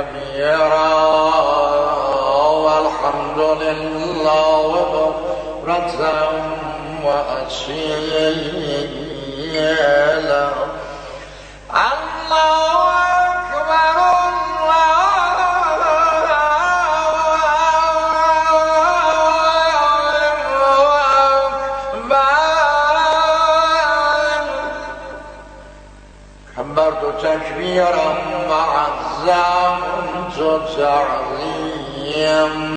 كبيرا والحمد لله بكرة وأصيلا. الله أكبر كبرت تكبيرا وعزمت تعظيما.